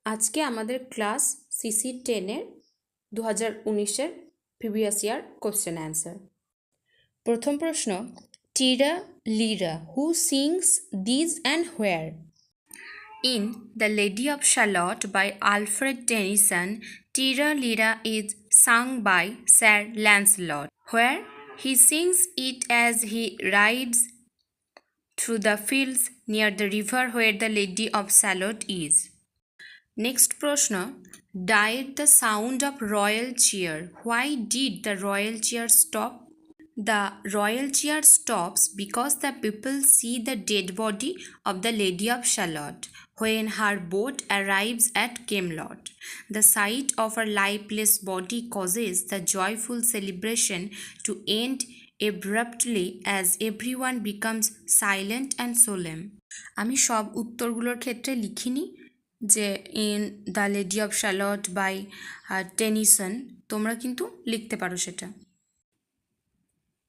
আজকে আমাদের class CC 10-এর 2019-এর প্রিভিয়াস ইয়ার কোশ্চেন অ্যান্সার। প্রথম প্রশ্ন, Tirra Lirra who sings these and where? In The Lady of Shalott by Alfred Tennyson, Tira Lira is sung by Sir Lancelot, where he sings it as he rides through the fields near the river where the Lady of Shalott is. Next প্রশ্ন, died the sound of royal cheer. Why did the royal cheer stop? The royal cheer stops because the people see the dead body of the Lady of Shalott when her boat arrives at Camelot. The sight of her lifeless body causes the joyful celebration to end abruptly as everyone becomes silent and solemn. আমি সব উত্তরগুলোর ক্ষেত্রে লিখিনি যে in the Lady of Shalott by Tennyson, তোমরা কিন্তু লিখতে পারো সেটা।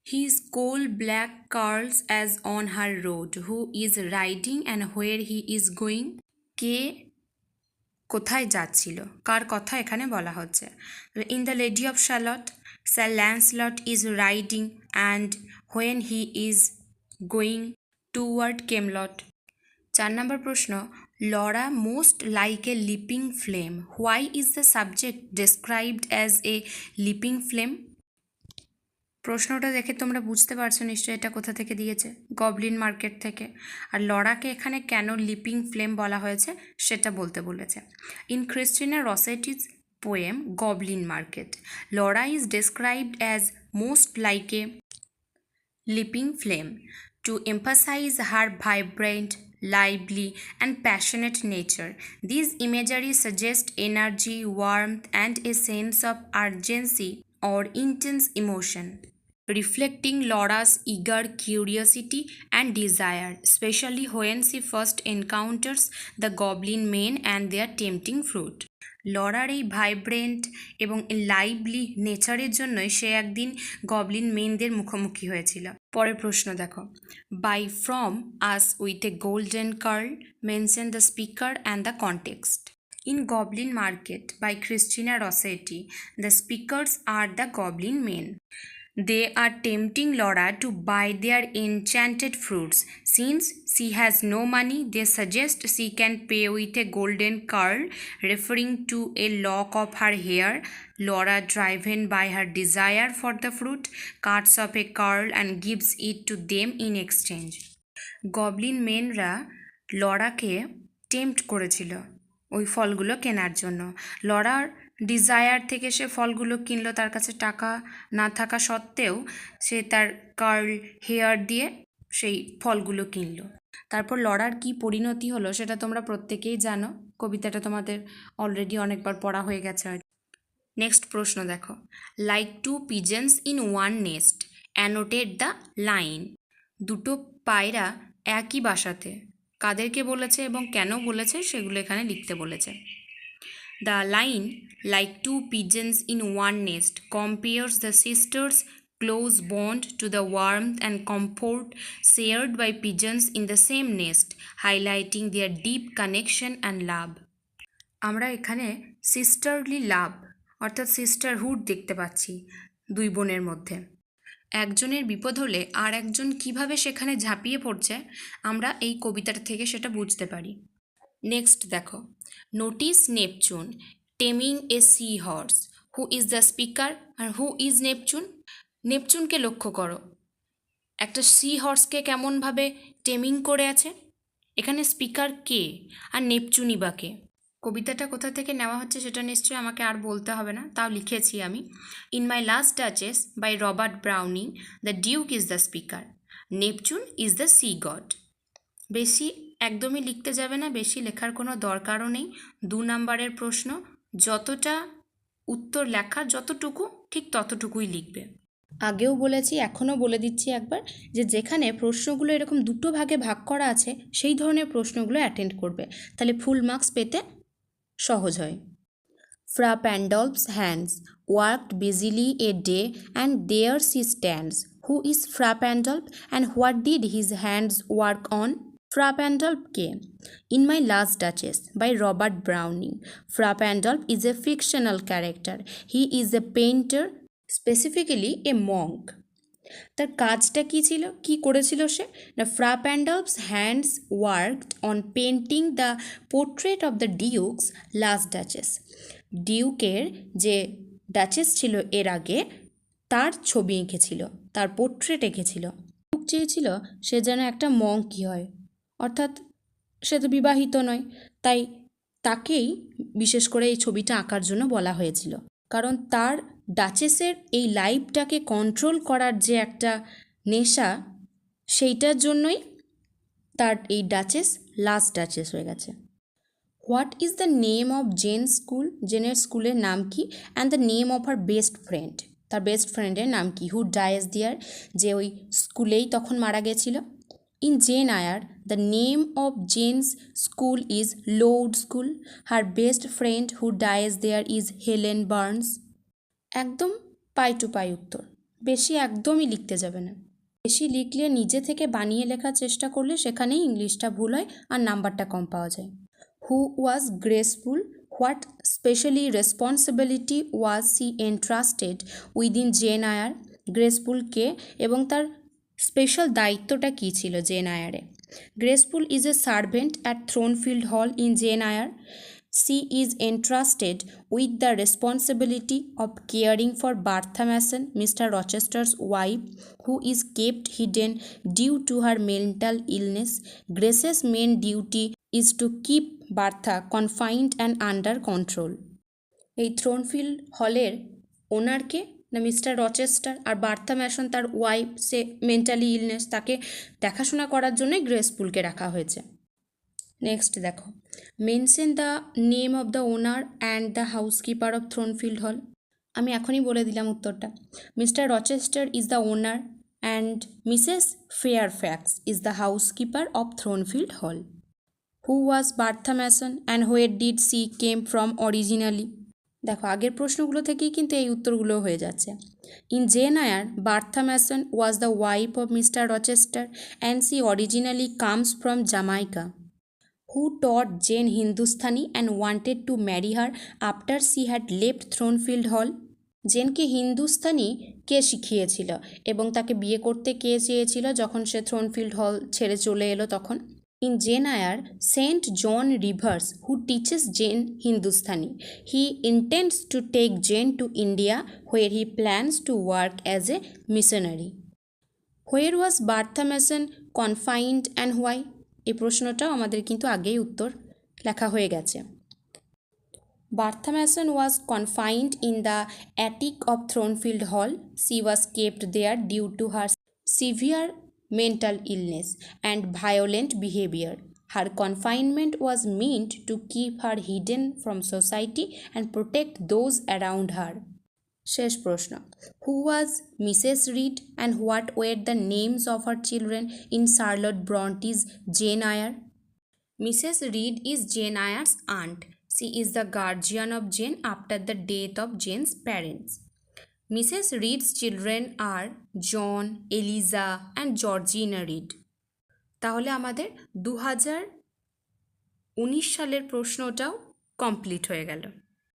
His coal black curls as on her road, who is riding and where he is going? কে কোথায় যাচ্ছিল, কার কথা এখানে বলা হচ্ছে? In the Lady of Shalott, Sir Lancelot is riding and when he is going toward Camelot. 4 number প্রশ্ন, Laura most like a leaping flame. Why is the subject described as a leaping flame? প্রশ্নটা দেখে তোমরা বুঝতে পারছো নিশ্চয়ই এটা কোথা থেকে দিয়েছে, গবলিন মার্কেট থেকে। আর লরাকে এখানে কেন লিপিং ফ্লেম বলা হয়েছে সেটা বলতে বলেছে। In Christina Rossetti's poem Goblin Market, Laura is described as most like a leaping flame to emphasize her vibrant, lively, and passionate nature. These imagery suggest energy, warmth, and a sense of urgency or intense emotion, reflecting Laura's eager curiosity and desire, especially when she first encounters the goblin men and their tempting fruit. Lawler এই vibrant এবং lively নেচারের জন্যই সে একদিন Goblin মেনদের মুখোমুখি হয়েছিল। পরের প্রশ্ন দেখো, by from us with a golden curl, mention the speaker and the context. In Goblin Market by Christina Rossetti, the speakers are the goblin men. They are tempting Laura to buy their enchanted fruits. Since she has no money, they suggest she can pay with a golden curl, referring to a lock of her hair. Laura, driven by her desire for the fruit, cuts off a curl and gives it to them in exchange. Goblin মেনরা লরাকে tempt করেছিল ওই ফলগুলো কেনার জন্য। Lawler desire থেকে সে ফলগুলো কিনলো, তার কাছে টাকা না থাকা সত্ত্বেও সে তার কার্ল হেয়ার দিয়ে সেই ফলগুলো কিনলো। তারপর লরার কি পরিণতি হলো সেটা তোমরা প্রত্যেকেই জানো, কবিতাটা তোমাদের অলরেডি অনেকবার পড়া হয়ে গেছে। নেক্সট প্রশ্ন দেখো, like two pigeons in one nest, annotate the line. দুটো পায়রা একই বাসাতে, কাদেরকে বলেছে এবং কেন বলেছে সেগুলো এখানে লিখতে বলেছে। The line like two pigeons in one nest compares the sisters' close bond to the warmth and comfort shared by pigeons in the same nest, highlighting their deep connection and love. আমরা এখানে সিস্টারলি লাভ অর্থাৎ sisterhood দেখতে পাচ্ছি দুই বোনের মধ্যে। একজনের বিপদ হলে আর একজন কীভাবে সেখানে ঝাঁপিয়ে পড়ছে আমরা এই কবিতাটা থেকে সেটা বুঝতে পারি। নেক্সট দেখো, notice Neptune taming a sea horse, who is the speaker আর হু ইজ নেপচুন? নেপচুনকে লক্ষ্য করো, একটা সি হর্সকে কেমনভাবে টেমিং করে আছে। এখানে স্পিকার কে আর নেপচুনই বা কে? কবিতাটা কোথা থেকে নেওয়া হচ্ছে সেটা নিশ্চয়ই আমাকে আর বলতে হবে না, তাও লিখেছি আমি। In my last duchess by Robert Browning, the duke is the speaker, Neptune is the sea god. বেশি একদমই লিখতে যাবে না, বেশি লেখার কোনো দরকারও নেই। 2 নম্বরের প্রশ্ন, যতটা উত্তর লেখার যতটুকু ঠিক ততটুকুই লিখবে। আগেও বলেছি, এখনও বলে দিচ্ছি একবার, যে যেখানে প্রশ্নগুলো এরকম দুটো ভাগে ভাগ করা আছে সেই ধরনের প্রশ্নগুলো অ্যাটেন্ড করবে, তাহলে ফুল মার্কস পেতে সহজ হয়। Fra Pandolf's hands worked busily a day, and there she stands. Who is Fra Pandolf, and what did his hands work on? Frapandolf K? In My Last Duchess by Robert Browning. Frapandolf is a fictional character. He is a painter, specifically a monk. তার কাজটা কী ছিল, কী করেছিল সে? না, Fra Pandolf's hands worked on painting the portrait of the duke's last duchess. ডিউকের যে duchess ছিল এর আগে, তার ছবি এঁকেছিল, তার পোর্ট্রেট এঁকেছিল। ডিউক চেয়েছিল সে যেন একটা মঙ্কি হয়, অর্থাৎ সে তো বিবাহিত নয়, তাই তাকেই বিশেষ করে এই ছবিটা আঁকার জন্য বলা হয়েছিল। কারণ তার ডাচেসের এই লাইফটাকে কন্ট্রোল করার যে একটা নেশা, সেইটার জন্যই তার এই ডাচেস লাস্ট ডাচেস হয়ে গেছে। What is the name of Jane school? জেনের স্কুলের নাম কি? And the name of her best friend, তার বেস্ট ফ্রেন্ডের নাম কি? হু ডায়েস দিয়ার, যে ওই স্কুলেই তখন মারা গেছিল। In Jane Eyre, the name of Jane's school is Lord School. Her best friend who dies there is Helen Burns. একদম পাই টু পাই উত্তর, বেশি একদমই লিখতে যাবে না। বেশি লিখলে নিজে থেকে বানিয়ে লেখার চেষ্টা করলে সেখানেই ইংলিশটা ভুল হয় আর নাম্বারটা কম পাওয়া যায়। Who was Grace Poole? What specially responsibility was she entrusted within Jane Eyre? Grace Poole কে এবং তার স্পেশাল দায়িত্বটা কী ছিল জেন আয়ারে? Grace Poole is a servant at Thornfield Hall in Jane Eyre. She is entrusted with the responsibility of caring for Bertha Mason, Mr. Rochester's wife, who is kept hidden due to her mental illness. Grace's main duty is to keep Bertha confined and under control. এই থ্রোনফিল্ড হলের ওনারকে? না Mr Rochester. আর Bertha Mason তার wife, সে mentally illness, তাকে দেখাশোনা করার জন্যই গ্রেসফুলকে রাখা হয়েছে। নেক্সট দেখো, mention the name of the owner and the housekeeper of Thornfield Hall. আমি এখনই বলে দিলাম উত্তরটা। Mr Rochester is the owner and Mrs Fairfax is the housekeeper of Thornfield Hall. Who was Bertha Mason and where did she came from originally? দেখো আগের প্রশ্নগুলো থেকেই কিন্তু এই উত্তরগুলো হয়ে যাচ্ছে। In Jane Eyre, Bertha Mason was the wife of mister Rochester and she originally comes from Jamaica. Who taught Jane Hindustani and wanted to marry her after she had left Thornfield Hall? জেনকে হিন্দুস্তানি কে শিখিয়েছিল এবং তাকে বিয়ে করতে কে চেয়েছিল যখন সে থ্রোনফিল্ড হল ছেড়ে চলে এলো তখন? In Jane Eyre, Saint John Rivers, who teaches Jane Hindustani, he intends to take Jane to India where he plans to work as a missionary. Where was Bertha Mason confined and why? এই প্রশ্নটাও আমাদের কিন্তু আগেই উত্তর লেখা হয়ে গেছে। Bertha Mason was confined in the attic of Thornfield Hall. She was kept there due to her severe mental illness and violent behavior. Her confinement was meant to keep her hidden from society and protect those around her. শেষ প্রশ্ন, who was Mrs Reed and what were the names of her children in Charlotte Bronte's Jane Eyre? Mrs Reed is Jane Eyre's aunt. She is the guardian of Jane after the death of Jane's parents. Mrs Reed's children are John, Eliza and Georgina Reed. তাহলে আমাদের 2019 সালের প্রশ্নটাও complete হয়ে গেল।